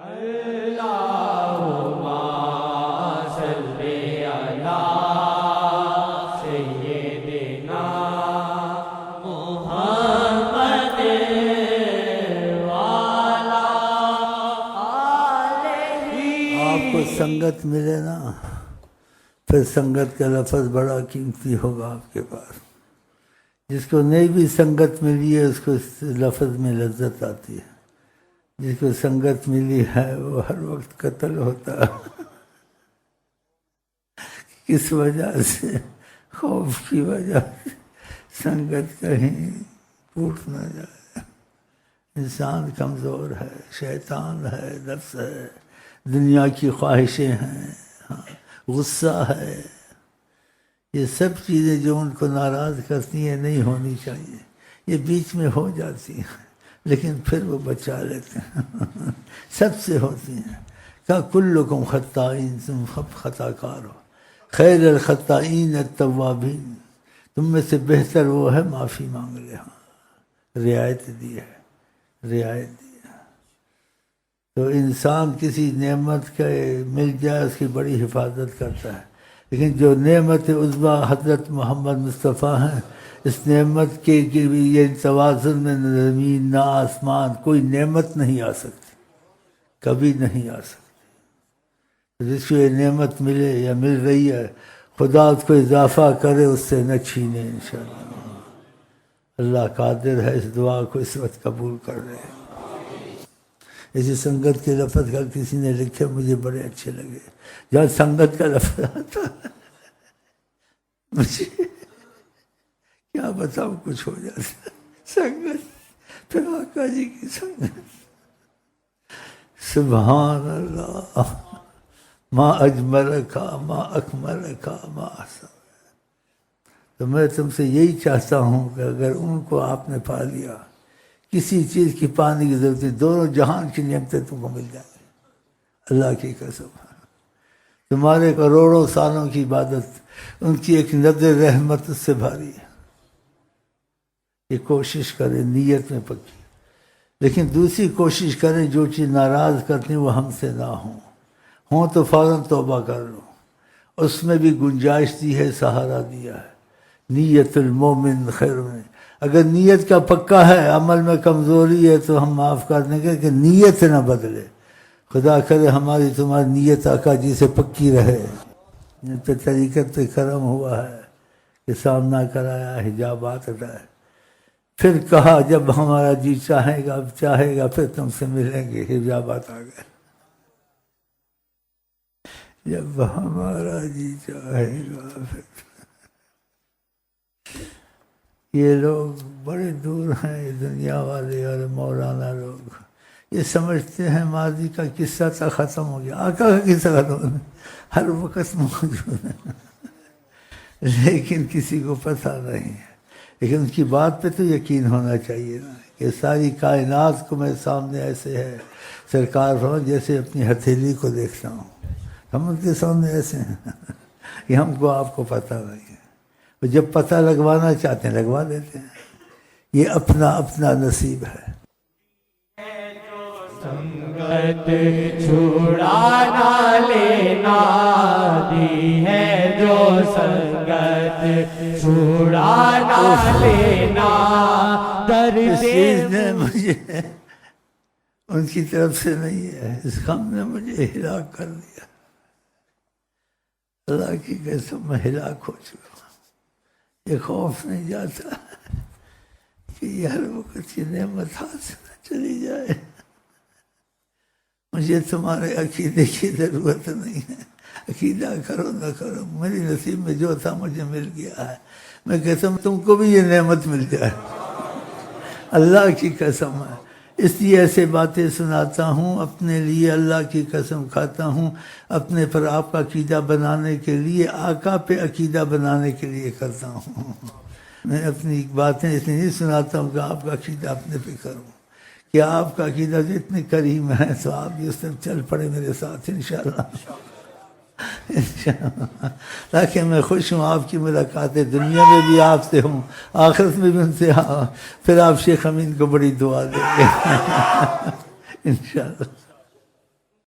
اللہم صلی علی سیدنا محمد وعلی آلہ۔ آپ کو سنگت ملے نا، پھر سنگت کا لفظ بڑا قیمتی ہوگا آپ کے پاس۔ جس کو نئی بھی سنگت ملی ہے اس کو اس لفظ میں لذت آتی ہے، جس کو سنگت ملی ہے وہ ہر وقت قتل ہوتا ہے۔ کس وجہ سے؟ خوف کی وجہ سے سنگت کہیں ٹوٹ نہ جائے۔ انسان کمزور ہے، شیطان ہے، نفس ہے، دنیا کی خواہشیں ہیں، غصہ ہے، یہ سب چیزیں جو ان کو ناراض کرتی ہیں نہیں ہونی چاہیے، یہ بیچ میں ہو جاتی ہیں لیکن پھر وہ بچا لیتے ہیں۔ سب سے ہوتی ہیں۔ کہ کلکم خطائین، تم سب خطا کار ہو، خیر الخطائین التوابین، تم میں سے بہتر وہ ہے معافی مانگ لے۔ ہاں رعایت دی ہے، رعایت دی ہے۔ تو انسان کسی نعمت کے مل جائے اس کی بڑی حفاظت کرتا ہے، لیکن جو نعمت عظمیٰ حضرت محمد مصطفیٰ ہیں، اس نعمت کے یہ توازن میں نہ زمین نہ آسمان کوئی نعمت نہیں آ سکتی، کبھی نہیں آ سکتی۔ جس کو یہ نعمت ملے یا مل رہی ہے، خدا اس کو اضافہ کرے، اس سے نہ چھینے انشاءاللہ۔ اللہ قادر ہے اس دعا کو اس وقت قبول کر رہے ہیں۔ ایسی سنگت کے لفظ کا کسی نے لکھے، مجھے بڑے اچھے لگے۔ جہاں سنگت کا لفظ آتا مجھے کیا بتاؤں، کچھ ہو جاتا۔ سنگت، پھر آقا جی کی سنگت، سبحان اللہ، ما اجملکا ما اکملکا ما احسن۔ تو میں تم سے یہی چاہتا ہوں کہ اگر ان کو آپ نے پا لیا، کسی چیز کی پانے کی ضرورت نہیں، دونوں جہان کی نعمتیں تم کو مل جائیں گی۔ اللہ کی قسم، تمہارے کروڑوں سالوں کی عبادت ان کی ایک نظر رحمت سے بھاری ہے۔ یہ کوشش کریں نیت میں پکی، لیکن دوسری کوشش کریں جو چیز ناراض کرتی وہ ہم سے نہ ہوں تو فوراً توبہ کر لو۔ اس میں بھی گنجائش دی ہے، سہارا دیا ہے۔ نیت المومن خیر میں، اگر نیت کا پکا ہے، عمل میں کمزوری ہے تو ہم معاف کر دیں گے کہ نیت نہ بدلے۔ خدا کرے ہماری تمہاری نیت آقا جی سے پکی رہے۔ ان پہ طریقت پہ کرم ہوا ہے کہ سامنا کرایا، حجابات ہٹائے، پھر کہا جب ہمارا جی چاہے گا، اب چاہے گا پھر تم سے ملیں گے، حجابات آ گئے۔ جب ہمارا جی چاہے گا پھر۔ یہ لوگ بڑے دور ہیں، یہ دنیا والے اور مولانا لوگ، یہ سمجھتے ہیں ماضی کا قصہ تھا ختم ہو گیا، آقا کا قصہ ختم ہو گیا، ہر وقت موجود ہے، لیکن کسی کو پتہ نہیں ہے۔ لیکن ان کی بات پہ تو یقین ہونا چاہیے نا کہ ساری کائنات کو میرے سامنے ایسے ہے، سرکار ہو جیسے اپنی ہتھیلی کو دیکھتا ہوں، ہم ان کے سامنے ایسے ہیں کہ ہم کو آپ کو پتہ نہیں ہے۔ جب پتہ لگوانا چاہتے ہیں لگوا دیتے ہیں، یہ اپنا اپنا نصیب ہے۔ سنگت چھڑانا لینا دی ہے، جو سنگت چھڑانا لینا در اس چیز نے مجھے ان کی طرف سے نہیں ہے، اس غم نے مجھے ہلاک کر دیا۔ اللہ کی قسم میں ہلاک ہو چکا ہوں۔ یہ خوف نہیں جاتا کہ یہ ہر وقت یہ نعمت ہاتھ سے نہ چلی جائے۔ مجھے تمہارے عقیدے کی ضرورت نہیں ہے، عقیدہ کرو نہ کرو، میری نصیب میں جو تھا مجھے مل گیا ہے۔ میں کہتا ہوں تم کو بھی یہ نعمت مل جائے، اللہ کی قسم ہے۔ اس لیے ایسے باتیں سناتا ہوں، اپنے لیے اللہ کی قسم کھاتا ہوں، اپنے پر آپ کا عقیدہ بنانے کے لیے، آقا پہ عقیدہ بنانے کے لیے کرتا ہوں۔ میں اپنی باتیں اس لیے نہیں سناتا ہوں کہ آپ کا عقیدہ اپنے پہ کروں، کہ آپ کا عقیدہ اتنے کریم ہے تو آپ بھی اس طرف چل پڑے میرے ساتھ انشاءاللہ۔ تاکہ میں خوش ہوں، آپ کی ملاقاتیں دنیا میں بھی آپ سے ہوں، آخرت میں بھی ان سے، پھر آپ شیخ امین کو بڑی دعا دیں گے انشاءاللہ۔